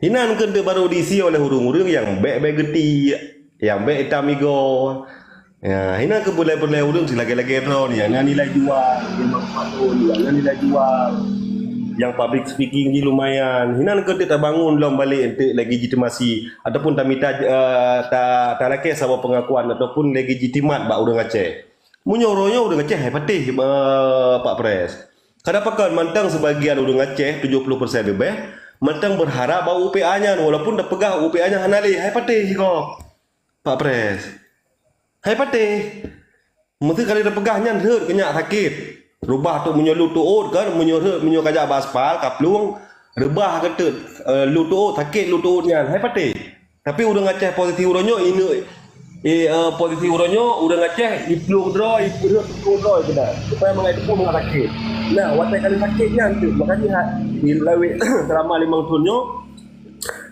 Hinan kena baru diisi oleh hurung-hurung yang baik-baik geti, yang baik hitam igo. Ya, hinan ke boleh-boleh hurung lagi-lagi ron yang nilai jual, yang manfaatun, yang nilai jual, yang public speaking ni lumayan. Hinan ke tak bangun lom balik untuk legitimasi ataupun tak minta tak laki sama pengakuan ataupun legitimat bak urang Aceh. Munyo urang Aceh patih Pak Pres. Kadang-kadang mantang sebagian urang Aceh 70% lebih mantang berharap bahawa UPA-nya walaupun dah pegah UPA-nya hanali hai patih kok Pak Pres. Hai patih. Mesti kali dah pegahnya heur kenyak sakit. Rubah tu menyo lutuut kan menyo kajak baspal kaplung rebah kata lutuut sakit lutuutnya. Hai patih. Tapi urang Aceh posisi uronyo ini posisi uronyo urang Aceh iplung draw iplung draw benar. Supaya mengai tu mengat sakit. Nah, watai kali sakitnya tu makanya di lawi selama 5 tahunnya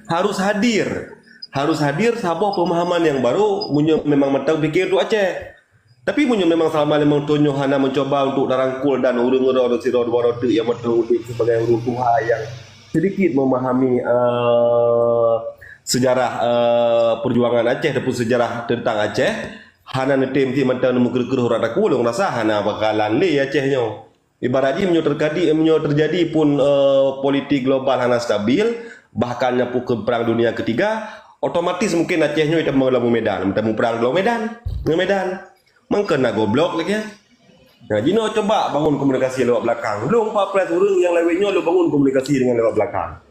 harus hadir sebuah pemahaman yang baru munyo memang matang fikir tu Aceh. Tapi munyo memang selama 5 tahun hana mencoba untuk darangkul dan urung-urung sirod warote yang matang sebagai urung tuha yang sedikit memahami sejarah perjuangan Aceh ataupun sejarah tentang Aceh. Hana netim ti matang nemu ker-ker horat aku ulung rasa hana bakalan le Acehnya. Ibaratnya menyo terjadi pun politik global hana stabil, bahkan nyapu ke perang dunia ketiga, otomatis mungkin Acehnya itu mengelam Medan, temu perang di Medan. Mungkin nak goblok lagi ya. Nah, Jino coba bangun komunikasi lewat belakang. Belum Pak Pres urung yang lewatnya lu bangun komunikasi dengan lewat belakang.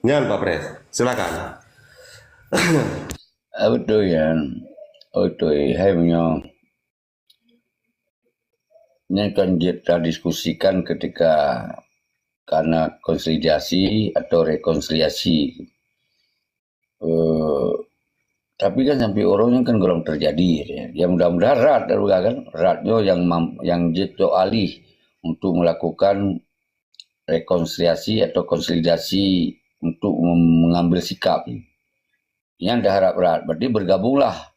Nyan Pak Pres, silakan. Betul ya. Betul. Hai punya. Ini kan kita diskusikan ketika karena konsolidasi atau rekonsiliasi. Tapi kan sampai orangnya kan belum terjadi. Ya mudah-mudahan rat kan ratnya yang jito alih untuk melakukan rekonsiliasi atau konsolidasi untuk mengambil sikap. Yang dah harap rat. Berarti bergabunglah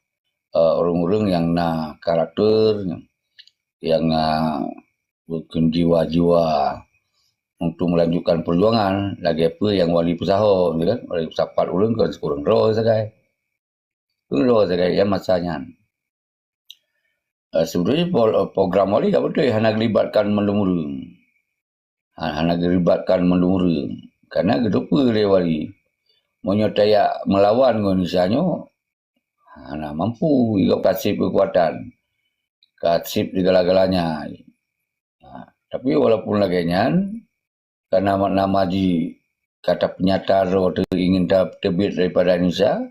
orang-orang yang karakter, yang bikin jiwa-jiwa untuk melanjutkan perjuangan. Lagi apa yang wali pesaho, kan? Wali pesapat ulun kan sekurang roh sagai. Roh sagai ya masanya. Sebenarnya program wali tak betul, hanya melibatkan mendumurung. Hanya melibatkan mendumurung. Karena kedupa dia wali. Menyertai melawan Indonesia hanya mampu juga kasih kekuatan. Kasih segala-galanya. Tapi walaupun laginya, karena nama di kata penyataan waktu ingin terbit daripada Indonesia,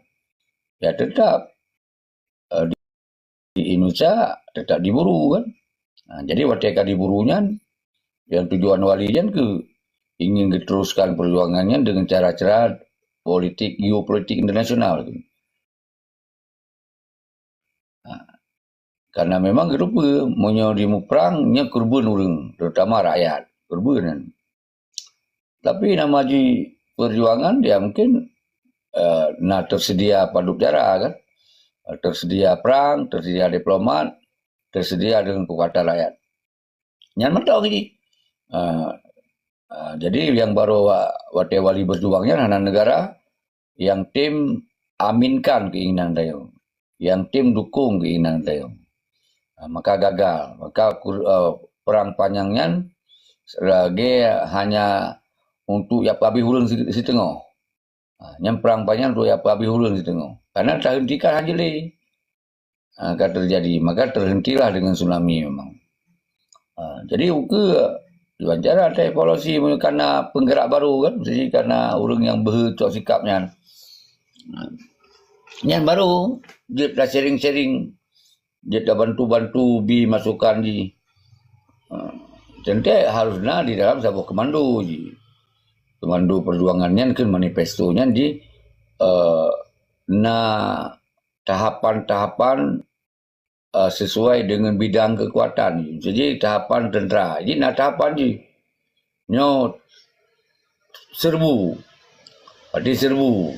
ya tetap di Indonesia tetap diburu kan. Jadi waktu diburunya, yang tujuan walinya ingin diteruskan perjuangannya dengan cara-cara politik, geopolitik internasional. Karena memang kerupa, menyo di perangnya korban orang, terutama rakyat, korban. Tapi nama di perjuangan dia mungkin tersedia paduk darah kan, tersedia perang, tersedia diplomat, tersedia dengan kekuatan rakyat. Yang mentau ini. Jadi yang baru wali berjuangnya anak negara yang tim aminkan keinginan dia, yang tim dukung keinginan dia. Maka gagal. Maka perang panjangnya lagi hanya untuk ya pabi hulun si tengah. Yang perang panjang untuk ya pabi hulun si tengah. Karena terhentikan hanjeli. Akan terjadi. Maka terhentilah dengan tsunami memang. Jadi wajar ada evaluasi karena penggerak baru kan. Jadi karena orang yang bercok sikapnya. Yang baru dia dah sharing-sharing. Dia dah bantu-bantu masukan di tentu harusnya di dalam sebuah komando komando perjuangannya kan manifestonya di tahapan-tahapan sesuai dengan bidang kekuatan. Jadi tahapan tentera. Jadi tahapan serbu. Berarti serbu.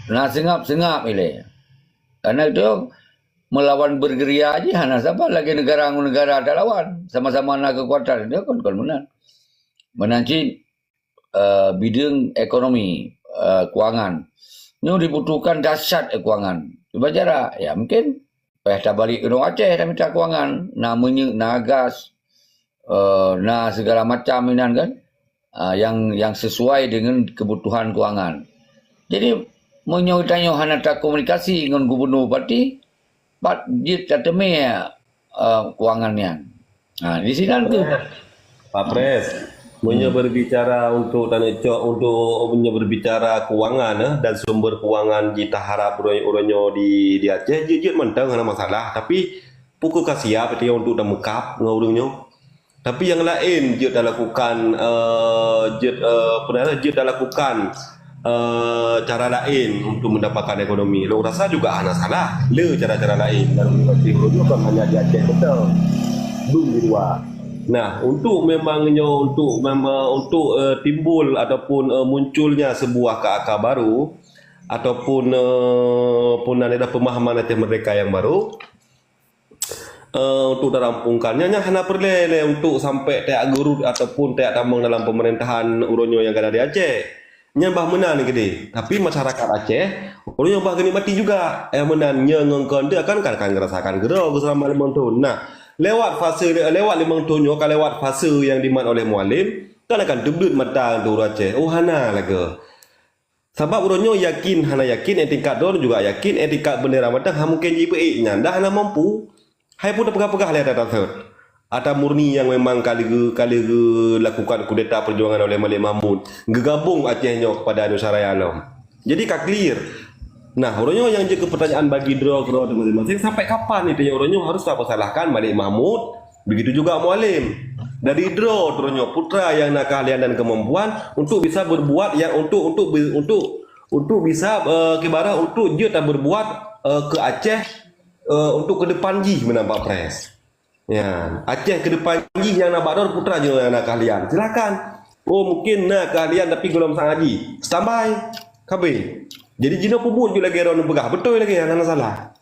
Sengap ini. Karena itu melawan bergeria aja, hanya siapa lagi negara ada lawan, sama-sama nak kekuatan dia kan menang. Menanci bidang ekonomi, kewangan. Ini dibutuhkan dahsyat kewangan. Cuba cara, ya mungkin dah balik ke Orang Aceh dah minta kewangan, nak gas, nak segala macam ini kan, yang sesuai dengan kebutuhan kewangan. Jadi menyo hanata komunikasi dengan gubernur parti, dia tak temui kewangannya. Di sini tu. Pak Pres, berbicara untuk berbicara kewangan dan sumber kewangan kita harap uronyo di Aceh, jujur mentang ada masalah, tapi pukul kasih peti untuk dah mekap ngurungnya. Tapi yang lain dia dah lakukan dia dah lakukan cara lain untuk mendapatkan ekonomi. Lo rasa juga ada salah. Le cara-cara lain dan itu kan hanya di Aceh betul. Belum di luar. Nah, untuk timbul ataupun munculnya sebuah keakar baru ataupun ada pemahaman Aceh Merdeka yang baru, untuk dirampungkannya hanya perlu untuk sampai tiap guru ataupun tiap tambang dalam pemerintahan uronyo yang ada di Aceh. Nyambah menang ni gede. Tapi masyarakat Aceh, uronyo bah geni mati juga. Yang menangnya ngengkon dia akan ngerasakan gerau selama 5 tahun. Nah, lewat 5 tahun kan lewat fase yang dimat oleh mualim, kan akan debut mata untuk Aceh. Oh hana laga. Sebab uronyo yakin etikat don juga yakin etikat bendera matang mungkin jibe dah hana mampu. Hai pun dah pegah-pegah lihat datang. Ada murni yang memang kali lakukan kudeta perjuangan oleh Malik Mahmud. Gegabung Acehnya kepada Nusaraya Alam. Jadi kak clear. Nah, uronyo yang jadi pertanyaan bagi draw masing-masing sampai kapan itu yang uronyo harus tak salahkan Malik Mahmud, begitu juga Mualim. Dari draw uronyo putra yang nak keahlian dan kemampuan untuk bisa berbuat yang untuk bisa kibarah untuk dia tak berbuat ke Aceh untuk ke depan ji menampak pres. Ya, Aceh ke depan ji yang nak bador putra je yang nak keahlian. Silakan. Oh, mungkin nak keahlian tapi belum sang haji. Standby. Kabeh. Jadi jino pun juga lagi orang pegah. Betul lagi yang salah.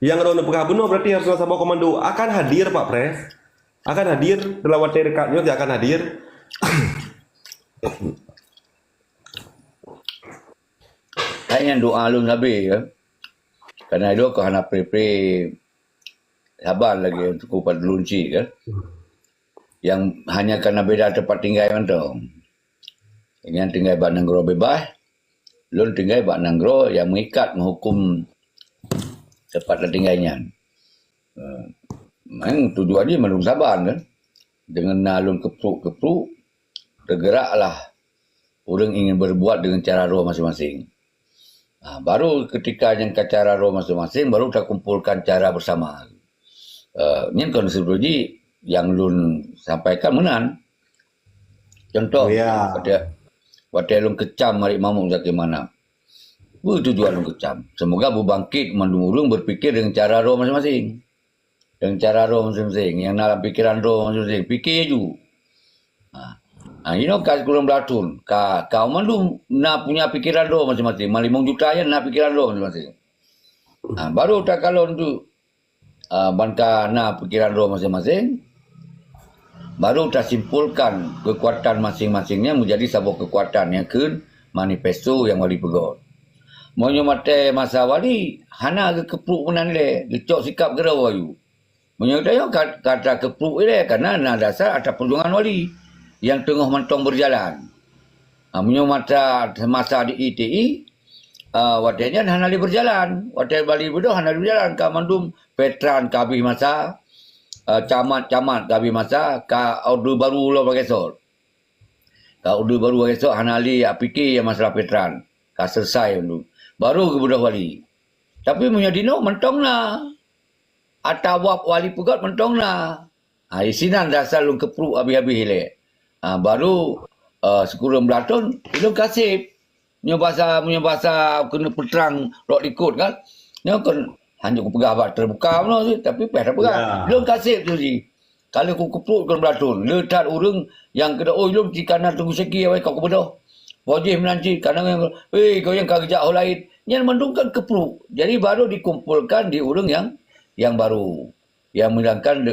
Yang orang pegah benar berarti harus nasabah komando akan hadir Pak Pres. Akan hadir dalam waktu dekatnya dia akan hadir. Kayaknya doa alun Nabi ya. Karena itu kau nak pre sabar lagi untuk kupat lunci kan. Yang hanya karena beda tempat tinggal kan tu. Yang tinggal Bak Nanggro bebas. Lun tinggal Bak Nanggro yang mengikat menghukum tempat tinggalnya. Memang tujuannya melung sabar kan. Dengan alun kepruk tergeraklah orang ingin berbuat dengan cara roh masing-masing. Baru ketika yang cara roh masing-masing baru kita kumpulkan cara bersama. Ini konsep yang lun sampaikan menan. Contoh, waktu lun kecam Malik Mahmud bagaimana? Tujuan lun kecam. Semoga berbangkit mandung berpikir dengan cara roh masing-masing. Dengan cara roh masing-masing. Yang dalam pikiran roh masing-masing. Fikir je. Kas kurang beratun. Kau mandung nak punya pikiran roh masing-masing. 5 juta yang nak pikiran roh masing-masing. Baru tak kalau untuk bangka nak pikiran roh masing-masing. Baru tak simpulkan kekuatan masing-masingnya menjadi sebuah kekuatan yang ke manifesto yang wali pegot. Monyo mate masa wali hana ke kepruk menan le, dicok sikap gerau ayu. Monyo tayo kata kepruk le karena na dasar ada perjuangan wali yang tengah mentong berjalan. Monyo masa di ITI wadahnya hana li berjalan. Wadah Bali bedo hana li berjalan ka mandum veteran kabih masa camat kabih masa ka order baru lo pakai sol. Ka order baru pakai sol hana li fikir yang masalah veteran. Ka selesai dulu. Baru ke budak wali. Tapi punya dino mentong na. Atawap wali pegat mentong na. Isinan dasar lu kepruk habis-habis le. Baru sekurang belatun lu kasih. Punya bahasa kena peterang rok ikut kan. Nyo kan hanya ku pegah abad terbuka no tapi peh pegah. Lu kasih tu si. Kalau ku kepruk kan belatun. Lu tat urang yang kena lu di kanan tunggu segi awak kau bedoh. Wajib menanci kadang kau yang kerja orang lain yang mendungkan kepruk. Jadi baru dikumpulkan di urang yang baru yang menangkan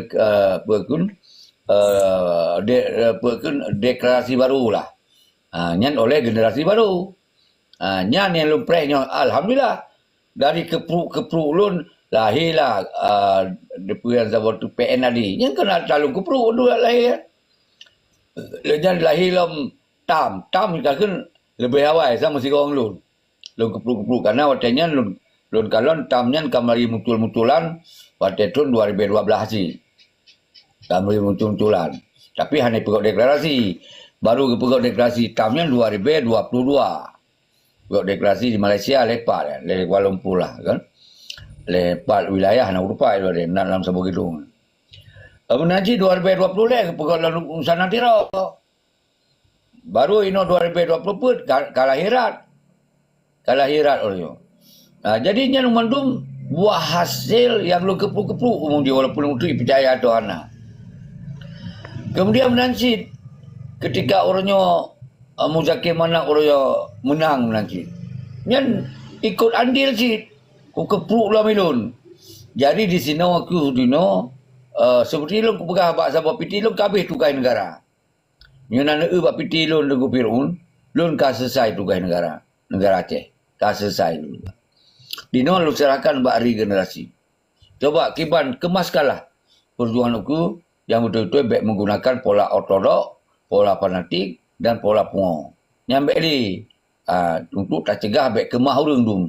deklarasi baru lah. Nyan oleh generasi baru. Nyan yang lumprehnya alhamdulillah dari kepruk lun lahirlah depan zaman tu PNAD. Nyan kena calon kepruk dulu lahir. Nyan lahir lom tam kita kan lebih awal sama si orang lun. Lun kepruk karena waktunya lun kalon tamnya kamari mutul-mutulan waktu tahun 2012 sih. Kamari mutul-mutulan. Tapi hanya pegawai deklarasi. Baru pegawai deklarasi tamnya 2022. Pegawai deklarasi di Malaysia lepas le Kuala Lumpur lah kan. Lepas wilayah nak rupai dalam sebuah gedung. Menaji 2020 le pegawai sana tiro. Baru ino 2020 pun kalahirat orangnya. Jadinya mandum buah hasil yang lu kepruk-kepruk umum dia walaupun itu percaya atau ana. Kemudian menansi ketika orangnya Muzakir mana orangnya menang menansi. Nyan ikut andil sih. Ku kepruk lah milun. Jadi di sini aku dino seperti lu pegah bak sabab piti lu kabeh tugai negara. Nyan bak piti lu negu pirun, lun ka selesai tugai negara Aceh. Ka selesai dulu. Dino lu serahkan bak regenerasi. Coba Kiban kemaskanlah perjuangan aku yang betul-betul baik menggunakan pola ortodok, pola fanatik dan pola pungo. Nyambe di untuk tak cegah baik kemah urang dum.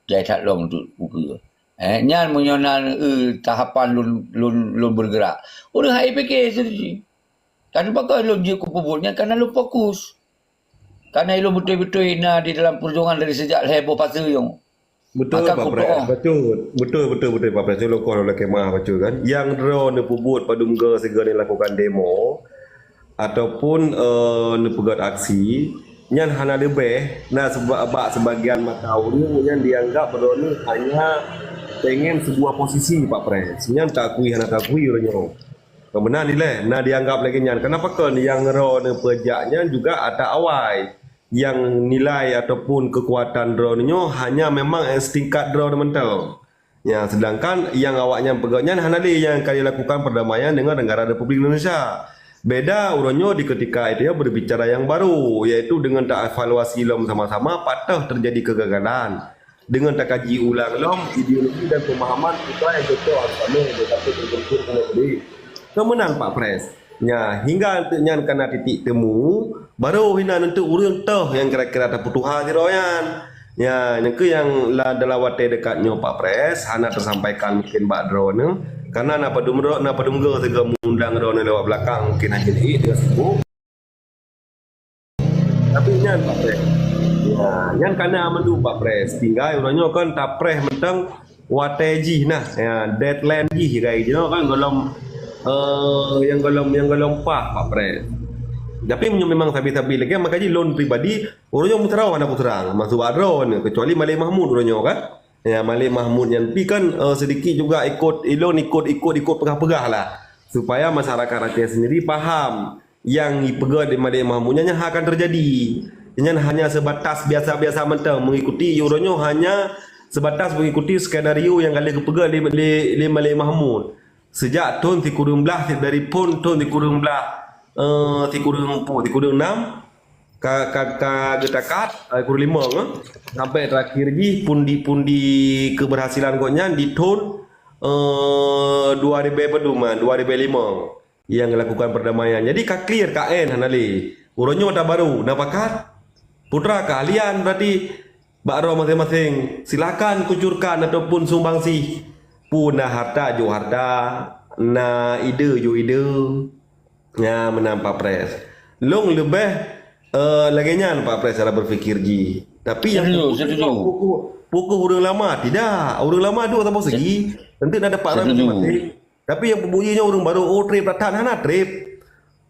Jai tak long untuk buku. Nyan menyonan tahapan lun bergerak. Urang hai fikir sendiri. Kan pakai lun je kupubulnya karena lu fokus. Karena lu betul-betul di dalam perjuangan dari sejak heboh pasal yang Betul Pak Pres, betul Pak Pres. Lo kalau kemah betul kan. Yang drone pubut padungga segera lakukan demo ataupun nepegat aksi nyan hana lebih nah sebab sebagian makau ni nyan dianggap drone hanya pengen sebuah posisi Pak Pres. Nyan tak akui hana tak akui orangnya. Kebenar ni leh, nah dianggap lagi nyan. Kenapa kan yang drone pejaknya juga ada awai yang nilai ataupun kekuatan drone-nya hanya memang setingkat drone mental. Ya, sedangkan yang awaknya pegawainya hanya yang kali lakukan perdamaian dengan negara Republik Indonesia. Beda urunnya di ketika itu berbicara yang baru, yaitu dengan tak evaluasi lom sama-sama patah terjadi kegagalan. Dengan tak kaji ulang lom ideologi dan pemahaman kita yang betul sama tetapi terbentur kembali. Kemenang Pak Pres. Ya, hingga nantinya kena titik temu baru hina nanti urang teh yang kira-kira ada putuhan di royan. Ya, yang dalam waktu dekatnya Pak Pres hana tersampaikan mungkin Pak Drone karena napa dumro segera mengundang Drone lewat belakang mungkin hanya ini dia sebut. Tapi nyan Pak Pres. Ya, nyan karena mendu Pak Pres tinggal urangnya kan tak pres mentang wateji nah ya deadline ji kayak gitu kan yang golong Pak Pres. Tapi memang sabi-sabi lagi makanya loan pribadi orangnya muterau anak puterang masuk adron kecuali Malik Mahmud orangnya kan. Ya Malik Mahmud yang pi kan sedikit juga ikut pegah-pegah lah supaya masyarakat Aceh sendiri paham yang dipegah di Malik Mahmudnya akan terjadi. Hanya sebatas biasa-biasa mentang mengikuti orangnya hanya sebatas mengikuti skenario yang kali kepegah di Malik Mahmud. Sejak tahun 2016 dari pun tahun 2016 tikurung 6 getakat kurang 5 sampai terakhir di pundi keberhasilan koknya di tahun 2005 yang melakukan perdamaian. Jadi clear KN hanali urunnya tak baru napakat putra kalian berarti bakro masing-masing silakan kucurkan ataupun sumbangsi punah harta jo harta na ide jo ide nya menang Pak Pres long lebih lagi nyan Pak Pres cara berfikir ji tapi yang pukul orang lama tidak orang lama dua tambah segi nanti ada Pak Ram mati tapi yang pembunyinya orang baru trip datang hana trip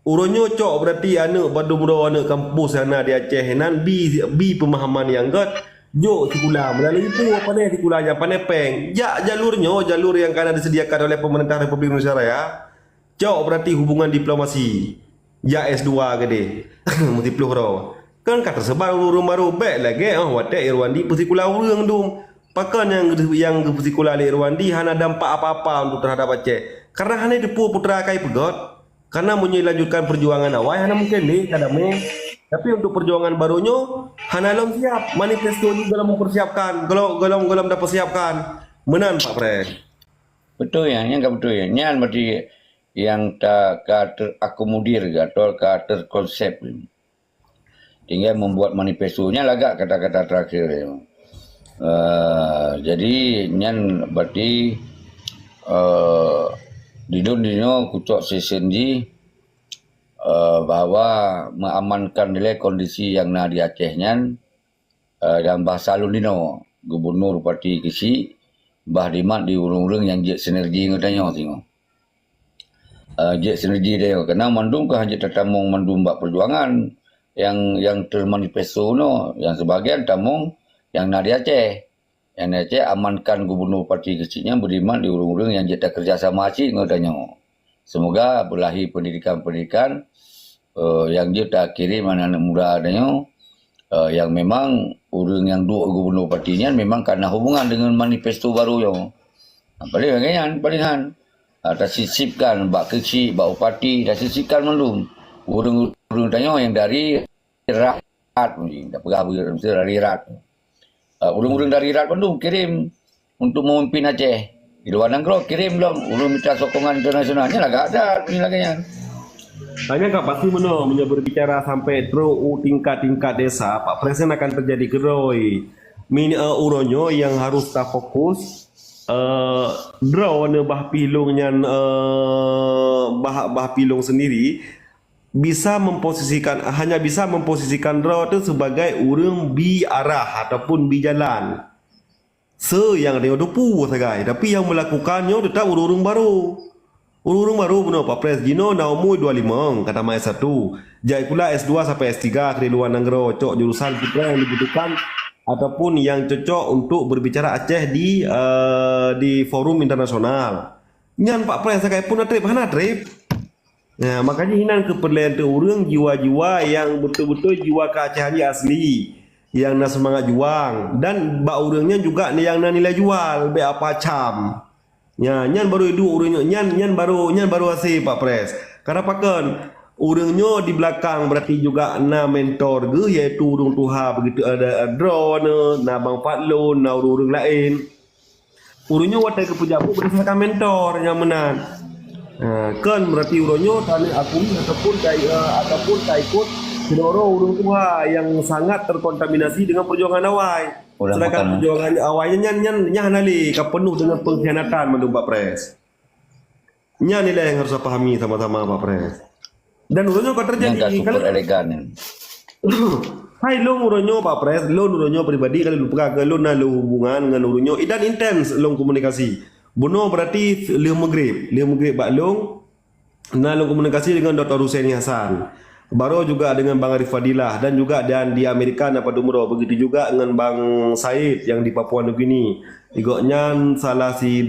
urunnya cok berarti anak badumro anak kampus sana di Aceh nan bi pemahaman yang gat jo sekolah melalui itu apa nih sekolahnya panepeng jalur yang akan disediakan oleh pemerintah Republik Indonesia Raya cok berarti hubungan diplomasi ya S2 gede mesti peluru kan kata tersebar urung baru baik lagi wadah Irwandi sekolah urang dum pakan yang sekolah Irwandi hana dampak apa-apa untuk terhadap Aceh karena hanya depu putra kai pegot karena menyelanjutkan perjuangan awal hana mungkin nih kadang Tapi untuk perjuangan barunya, Hanalong siap. Manifesto ni kalau mempersiapkan, kalau dah persiapkan. Menan Pak Pres. Betul ya, yang betul ya. Nyan berarti yang tak terakomodir ke atau terkonsep. Tinggal membuat manifestonya lagak kata-kata terakhir. Ya. Jadi nyan berarti di dunia kucok season di bahwa mengamankan nilai kondisi yang na di Aceh nyan dan bahasa Lundino Gubernur Parti Kesi bah dimat di urung-urung yang jet sinergi ngatanya tengok. Jet sinergi dia kena mandum ke hanya tatamong mandum bak perjuangan yang termanifesto no yang sebagian tamong yang na di Aceh. Yang di Aceh amankan Gubernur Parti Kesinya beriman di urung-urung yang jet kerjasama Aceh ngatanya. Semoga berlahir pendidikan-pendidikan yang dia tak kirim anak-anak muda adanya yang memang urang yang dua gubernur partinya memang karena hubungan dengan manifesto baru yang palingan dah sisipkan bak kecil bak parti dah sisipkan melum urang tanya yang dari Rat dah pegah dari Rat urang-urang dari Rat pun kirim untuk memimpin Aceh di luar negeri kirim belum urang minta sokongan internasionalnya agak ada ni lagi kan. Hanya Kak pasti punya berbicara sampai terus tingkat-tingkat desa, Pak Presiden akan terjadi geroi. Uronyo yang harus tak fokus draw ne bah pilungnya bah pilung sendiri hanya bisa memposisikan draw itu sebagai urang bi arah ataupun bi jalan. Yang dia dupu sagai, tapi yang melakukannya tetap urung baru. Urung baru benar Pak Pres Gino na umur 25 kata mai 1. Jai pula S2 sampai S3 ke luar negeri cocok jurusan kita yang dibutuhkan ataupun yang cocok untuk berbicara Aceh di forum internasional. Nyan Pak Pres sakai pun hana trip. Nah, makanya hinan keperluan tu urang jiwa-jiwa yang betul-betul jiwa keacehan asli yang nak semangat juang dan bak urangnya juga yang nak nilai jual be apa cam. Nyan baru hidup urangnya nyan baru hasil Pak Pres. Karena pakan urangnya di belakang berarti juga na mentor ge iaitu urang tuha begitu ada drone na Bang Fatlun na urang lain. Urangnya watai ke pejabat berdasarkan mentor yang menan. Kan berarti urangnya tali akui ataupun tak ikut kedoro urang tuha yang sangat terkontaminasi dengan perjuangan awal. Sedangkan perjuangan awalnya nyan nali penuh dengan pengkhianatan menurut Pak Pres. Nyan nilai yang harus pahami sama-sama Pak Pres. Dan urangnya akan terjadi kalau elegan. Hai long urangnya Pak Pres, long urangnya pribadi kalau lupa ke long na hubungan dengan urangnya dan intens long komunikasi. Bono berarti le Maghrib Pak Long na long komunikasi dengan Dr. Husaini Hasan. Baru juga dengan Bang Arif Fadilah dan juga di Amerika dan pada umroh. Begitu juga dengan Bang Said yang di Papua Nugini. Igoknya salah si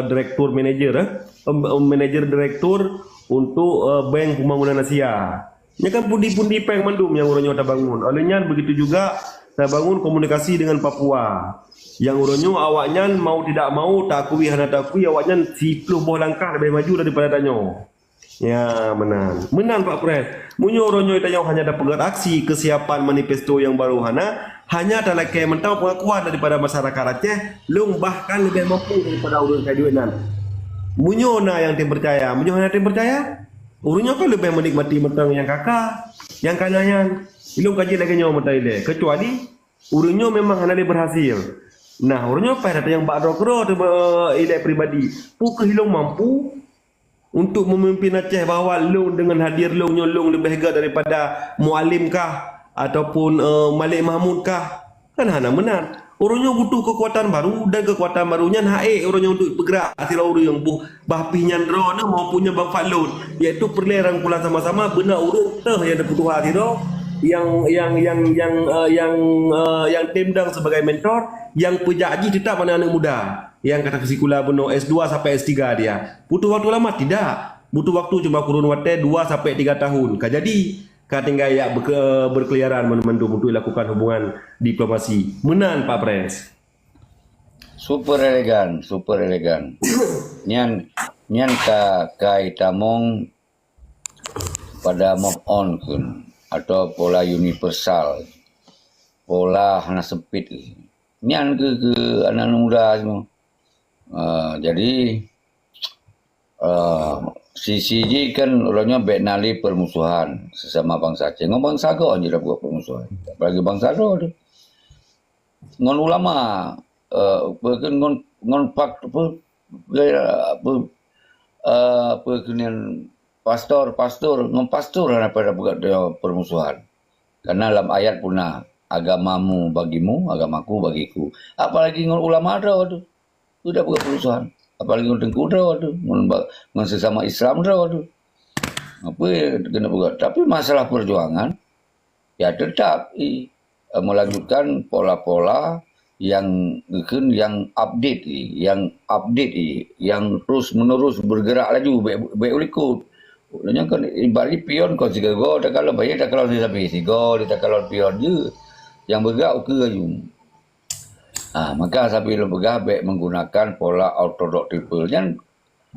direktur manager direktur untuk Bank Pembangunan Asia. Nya kan pundi-pundi peng mandum yang urangnya tak bangun. Olehnya begitu juga tak bangun komunikasi dengan Papua. Yang urangnya awaknya mau tidak mau tak akui awaknya 10 buah langkah lebih maju daripada tanyo. Ya menang Pak Pres. Munyo ronyo itanya hanya ada pegat aksi kesiapan manifesto yang baru hanya ada lagi mentau pengakuan daripada masyarakat Aceh lung bahkan lebih mampu daripada urang kaduenan. Munyo na yang tim percaya, urangnya kan lebih menikmati mentang yang kakak, yang kanannya ilung kaji lagi nyawa mentaile kecuali urangnya memang hanya berhasil. Nah, urangnya apa yang bakro ile pribadi, hilung mampu untuk memimpin Aceh bahawa long dengan hadir long lebih hebat daripada Mualim kah ataupun Malik Mahmud kah kan hana menang. Orangnya butuh kekuatan baru dan kekuatan barunya orangnya untuk bergerak hasil orang yang bahpinya drone maupun Bang Fatlun iaitu perlu rangkulan sama-sama benar urang teh yang ada butuh hati yang timdang sebagai mentor yang pejaji tetap anak-anak muda yang kata kesikula benar S2 sampai S3 dia butuh waktu lama tidak butuh waktu cuma kurun waktu 2 sampai 3 tahun jadi tinggal ya berkeliaran mendum untuk lakukan hubungan diplomasi menang Pak Pres super elegan nyan ka kai tamong pada move on kun atau pola universal, pola hana sempit. Ini ke anak-anak muda semua. Jadi CCG kan ulangnya benali permusuhan sesama bangsa Aceh. Ngon bangsa kau je dah buat permusuhan. Apalagi bangsa tu. Ngon ulama, ngon pak apa kenian pastor ngon pastor lah pada buat permusuhan. Karena dalam ayat punah agamamu bagimu, agamaku bagiku. Apalagi ngon ulama tu. Sudah buat permusuhan. Apalagi ngon tengku tu. Ngon sesama Islam tu. Apa yang kena buat. Tapi masalah perjuangan, ya tetap melanjutkan pola-pola yang update, yang terus menerus bergerak laju, baik ikut. Maknanya kan ibarat pion kau siga go, tak kalau bayar tak kalau sampai siga, tak kalau pion je. Yang bergerak ke laju. Maka sampai lo bergerak baik menggunakan pola ortodok triple. Jangan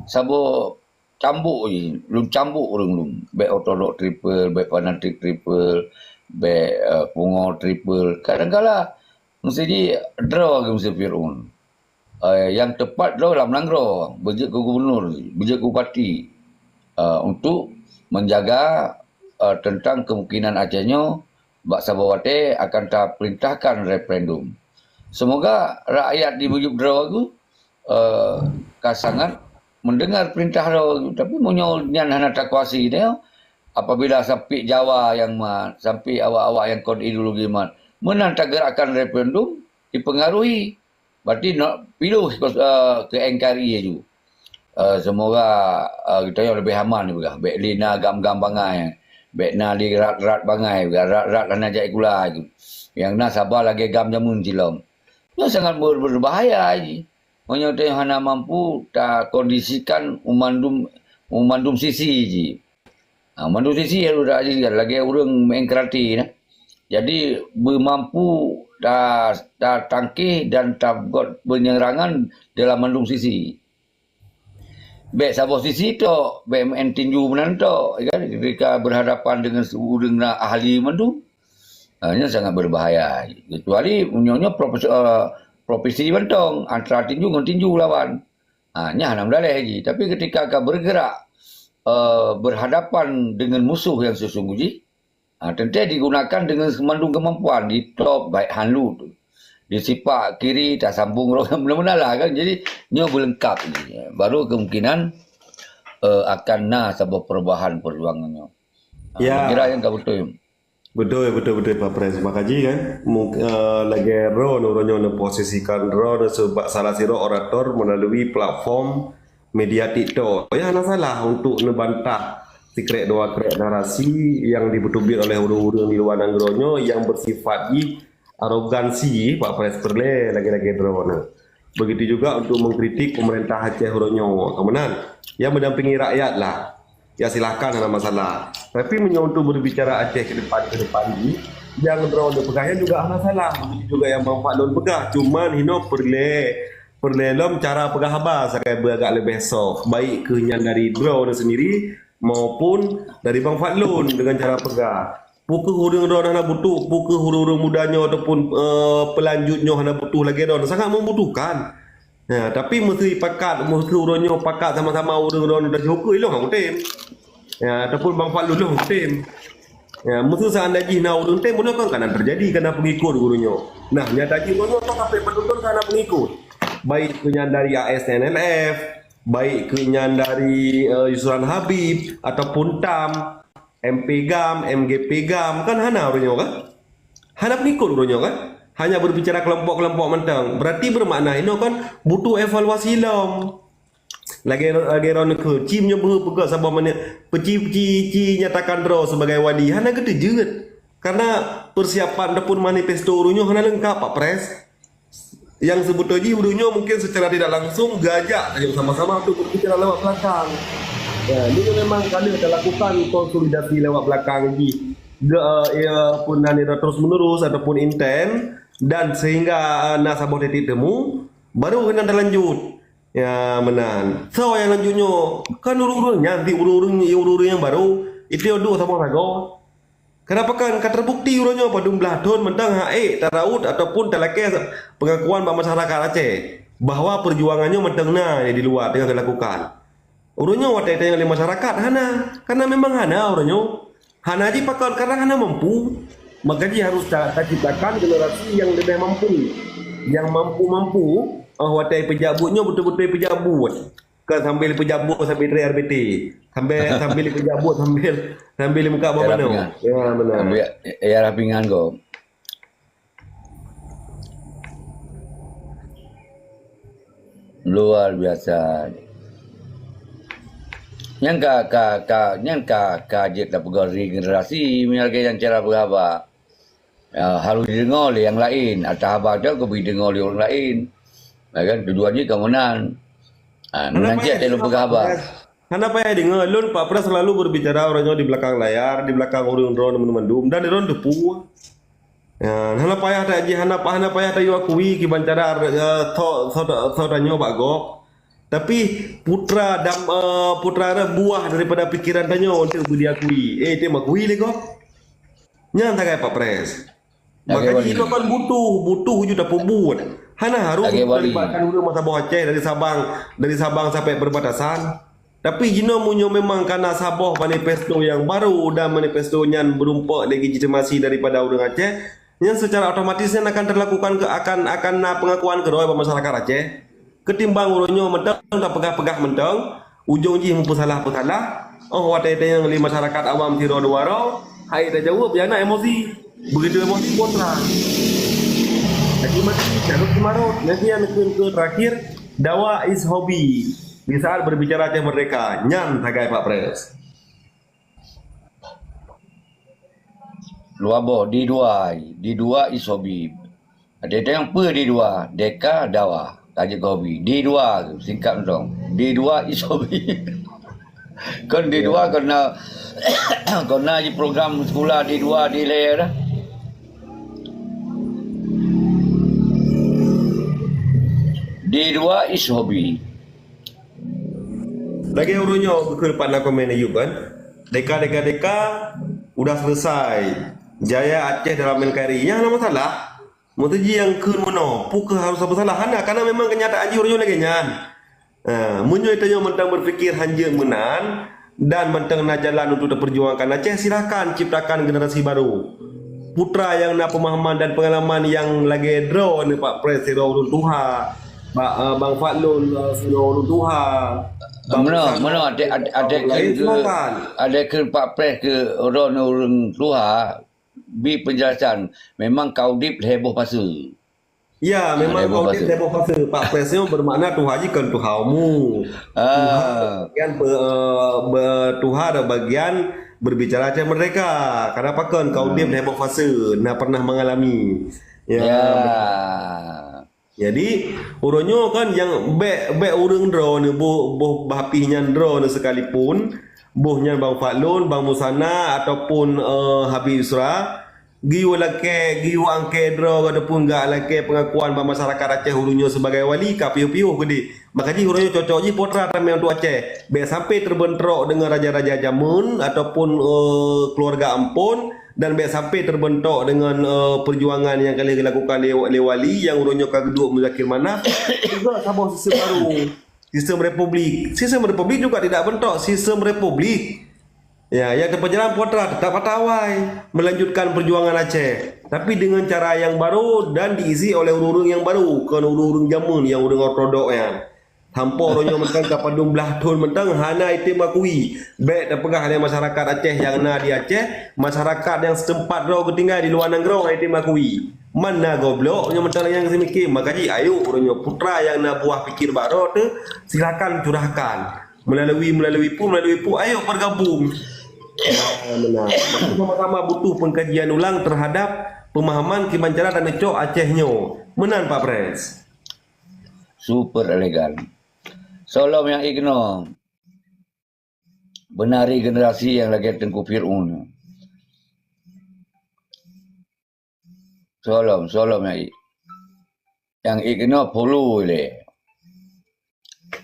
sabo cambuk je, lum cambuk orang baik ortodok triple, baik fanatik triple, baik pungo triple. Kadang-kadang mesti di draw ke mesti Fir'un. Yang tepat draw lah menang draw. Berjek ke gubernur, berjek ke bupati. Untuk menjaga tentang kemungkinan Acehnya Bak Sabawate akan perintahkan referendum. Semoga rakyat di Bujub draw itu sangat mendengar perintah draw itu. Tapi menyonya hana tak kuasi dia. Apabila sampai Jawa yang sampai awak-awak yang kod ideologi menang gerakan referendum dipengaruhi. Berarti piluh ke NKRI je. Semoga kita yang lebih aman juga. Baik lina gam-gam bangai. Baik na li rat-rat bangai. Rat-rat lana jai gula. Yang na sabar lagi gam jamun silom. Itu sangat berbahaya je. Menyata yang hana mampu tak kondisikan umandum sisi je. Umandum sisi yang sudah lagi orang mengkerati. Jadi bermampu dah tangkih dan tak buat penyerangan dalam mandung sisi. Baik sabah sisi tu, baik main tinju menan tu, kan? Ketika berhadapan dengan ahli mandung, ini sangat berbahaya. Kecuali punyanya profesi bentong antara tinju dengan tinju lawan. Ini hanya dalih lagi. Tapi ketika akan bergerak berhadapan dengan musuh yang sesungguhnya, tentu digunakan dengan semandung kemampuan di top baik hanlu tu. Di sipak kiri tak sambung benar-benar lah kan. Jadi nyo berlengkap ni. Baru kemungkinan akan sebuah perubahan perjuangannya. Ya. Kira yang kau betul. Betul Pak Pres. Makanya kan lagi ro nuronyo posisikan ro sebab salah siro orator melalui platform media TikTok. Ya nak salah untuk nebantah secret doa krek narasi yang dibutubit oleh orang-orang di luar negronyo yang bersifat arogansi Pak Pres perle lagi-lagi drone. Begitu juga untuk mengkritik pemerintah Aceh Horonyo kemenan yang mendampingi rakyat lah. Ya silakan ada masalah. Tapi untuk berbicara Aceh ke depan ini yang drone pegahnya juga ada masalah. Begitu juga yang Bang Faklun pegah. Cuman hino perlelom cara pegah habas agak lebih soft. Baik kenyan dari drone sendiri maupun dari Bang Faklun dengan cara pegah. Pukul hurung-hurung hana butuh, pukul hurung-hurung mudanya ataupun pelanjutnya hana butuh lagi dah sangat membutuhkan. Ya, tapi mesti pakat, mesti hurungnya pakat sama-sama hurung-hurung dah cukup ilong tim. Ya, ataupun Bang Faklun long tim. Ya, mesti seandainya nak hurung tim boleh kan terjadi karena pengikut hurungnya. Nah, nyata hurungnya tak sampai penonton karena pengikut. Baik kenyan dari ASNLF, baik kenyan dari Yusran Habib ataupun TAM, MP GAM, MGP GAM, kan hana orangnya kan? Hana pengikut orangnya kan? Hanya berbicara kelompok-kelompok mentang. Berarti bermakna ini kan butuh evaluasi lom. Lagi orang ke cimnya berpegak sabah mana peci nyatakan draw sebagai wadi. Hana gede juga. Karena persiapan dapur manifesto orangnya hana lengkap Pak Pres. Yang sebetulnya orangnya mungkin secara tidak langsung gajak sama-sama untuk berbicara lewat belakang. Ya, ini memang kami akan lakukan konsolidasi lewat belakang ini. Pun terus menerus ataupun intent dan sehingga nasabah titik temu baru kena lanjut. Ya menan. So yang lanjutnya kan urung-urungnya nanti urung-urung yang baru itu dua sama rago. Kenapa kan terbukti uronyo pada belah tahun mentang HE taraud ataupun telake pengakuan masyarakat Aceh bahwa perjuangannya mentang di luar dengan dilakukan. Uronyo wadah yang di masyarakat hana karena memang hana uronyo hana aja pakon karena hana mampu maka dia harus ciptakan generasi yang lebih mampu yang mampu wadah pejabutnya betul-betul pejabut kan sambil pejabut sambil RBT sambil pejabut sambil muka apa mana ya benar Ambil ya rapingan kau. Luar biasa. Yang kajet dah pegawai generasi mereka yang cara berapa harus didengar oleh yang lain atau abang tu kau didengar oleh orang lain. Kan tujuannya kemenang. Nanti ada lu pegawai. Kenapa ya dengar lun Pak Pras selalu berbicara orangnya di belakang layar, di belakang urung drone mendum dan drone depu. Ya, hana payah tak aja hana payah tak akui kibancara thanyo Pak Gok. Tapi putra buah daripada pikiran tanyo untuk diakui. Dia makui le Gok. Nyan tak Pak Pres. Makanya itu kan butuh hujud dah buat. Hana harus melibatkan urang masa bawah Aceh dari Sabang sampai perbatasan. Tapi jino munyo memang karena Sabah manifesto yang baru dan manifestonya berumpak legitimasi daripada urang Aceh yang secara otomatisnya akan terlakukan akan pengakuan kedua masyarakat Aceh ketimbang urunyo mentang tak pegah-pegah mentang ujung ji mampu salah wadah yang li masyarakat awam tiro duaro hai dah jawab ya emosi begitu emosi kontra lagi mati carut kemarut nanti yang ke terakhir dawa is hobby di saat berbicara Aceh Merdeka nyan tagai Pak Pres Luabo di dua isobi. Ada yang di dua deka dawa kaji hobi di dua singkat dong di dua isobi. Kan di dua karena di program sekolah di dua di layer dah. Di dua isobi. Lagi urunyo ke depan nak komen ayub kan. Deka udah selesai. Jaya Aceh dalam NKRI yang ada masalah. Mutuji yang ke mono, puka harus apa salah hana karena memang kenyataan urunyo lagi nyan. Munyo itu mentang berfikir hanya menan dan mentang nak jalan untuk perjuangkan Aceh silakan ciptakan generasi baru. Putra yang nak pemahaman dan pengalaman yang lagi draw ni Pak Pres Siro Urun Tuha, Bang Fadlun Siro Urun Tuha. Mana ada ke Pak Pres ke orang Tuha bi penjelasan memang kau dip heboh pasal. Ya, memang kau dip heboh pasal. Pak Presnya bermakna Tuha ji kan Tuhamu. Bagian Tuha ada bagian berbicara Aceh Merdeka. Kenapa kan kau dip heboh pasal? Nak pernah mengalami. Ya. Jadi uronyo kan yang be urang drone boh bahpihnya drone sekalipun bohnya Bang Fadlun, Bang Musana ataupun Habib Isra giu angke draw ataupun gak lake pengakuan bang masyarakat Aceh uronyo sebagai wali ka piu-piu gede. Makanya uronyo cocok ji potra ramai untuk Aceh. Be sampai terbentrok dengan raja-raja Jamun ataupun keluarga Ampun dan biar sampai terbentuk dengan perjuangan yang kali dilakukan oleh wali yang uronyo kageduk Muzakir Manaf juga sabah sistem baru sistem republik juga tidak bentuk sistem republik ya yang terperjalanan putra tetap patawai melanjutkan perjuangan Aceh tapi dengan cara yang baru dan diisi oleh urung yang baru kan urung Jamun yang urung ortodok ya tanpa orangnya mentang kapadung belah tahun mentang hana itu makui baik terpegah oleh masyarakat Aceh yang na di Aceh masyarakat yang setempat roh ketinggal di luar negara itu makui mana goblok yang mentang yang semikir makanya ayo orangnya putra yang na buah pikir baru tu silakan curahkan melalui pu ayo bergabung benar sama-sama butuh pengkajian ulang terhadap pemahaman kimancara dan necok Acehnya menan Pak Pres super elegan. Solom yang igno benari generasi yang lagi Tengku Fir'aun. Solom yang igno polu le.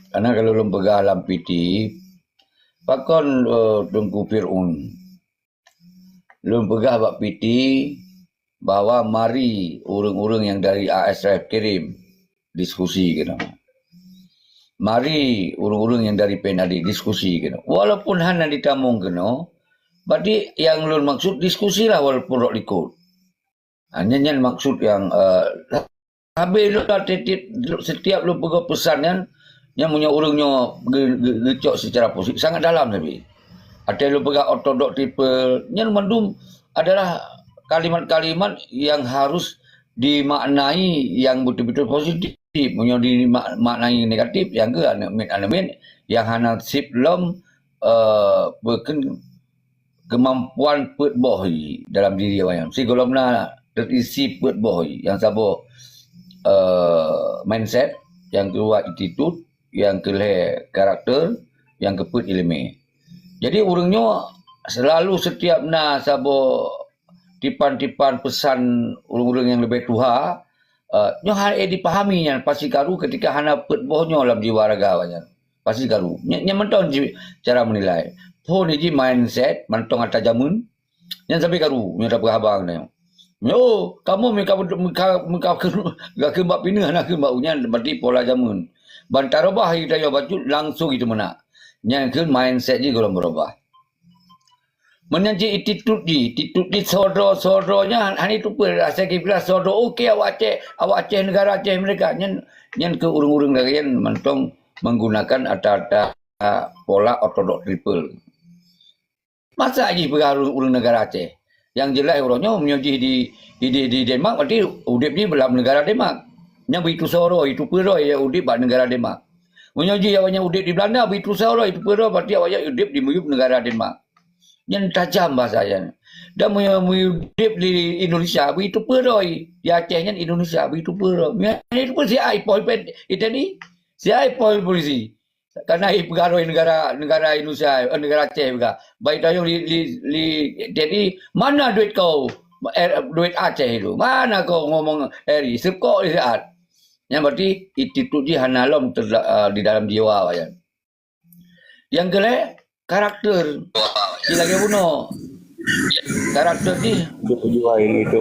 Karena kalau belum pegang alam piti, pakon Tengku Fir'aun. Lun pegah bak PT bahawa mari urang-urang yang dari ASRF kirim diskusi kena. Mari urang-urang yang dari PNAD diskusi kena. Walaupun hana ditamung kena, berarti yang lun maksud diskusi lah walaupun rok likut. Hanya maksud yang habis lu setiap lu pegah pesan yang punya urangnya gecok secara positif sangat dalam tapi. Ada lu pegah ortodok triple, yang mandum adalah kalimat-kalimat yang harus dimaknai yang betul-betul positif, punya dimaknai negatif yang ke amin yang hana sip lom berken kemampuan put bohi dalam diri orang. Si golomna terisi put bohi yang sabo mindset, yang kedua attitude, yang kedua karakter, yang keput ilmu. Jadi urangnya selalu setiap sabo tipan-tipan pesan urang-urang yang lebih tua, nyo hal dipahaminya pasti karu ketika hana put bohnya dalam jiwa raga banyak. Pasti karu. Nya mentong cara menilai. Po ni ji mindset mentong atas jamun. Yang sampai karu nya dapat habang ni. Yo, kamu muka gak ke mbak pina nak ke mbak unya berarti pola jamun. Bantara bah kita yo baju langsung itu mana. Yang ke mindset je kalau berubah. Menyanyi attitude di sodro-sodronya hani tu pun rasa kira sodro okey awak Aceh negara Aceh mereka nyen ke urang-urang lain mentong menggunakan ada pola ortodok triple. Masa aja pengaruh urang negara Aceh. Yang jelas orangnya menyoji di Denmark berarti udip di belah negara Denmark. Yang begitu soro itu pura ya udip kat negara Denmark. Menyoji awaknya udip di Belanda begitu soro itu pura berarti awaknya udip di muyup negara Denmark. Yang tajam bahasanya. Dan muyudip di Indonesia begitu peroi. Di Acehnya Indonesia begitu peroi. Ini pun si Aipol itu ni. Si Aipol polisi. Karena pengaruh negara Indonesia, negara Aceh juga. Baik tayong jadi mana duit kau? Duit Aceh itu. Mana kau ngomong Eri? Sekok di saat. Yang berarti itu dia hanalom di dalam jiwa. Yang kedua, karakter. Dia lagi bunuh. Karakter ni Dia pejuang itu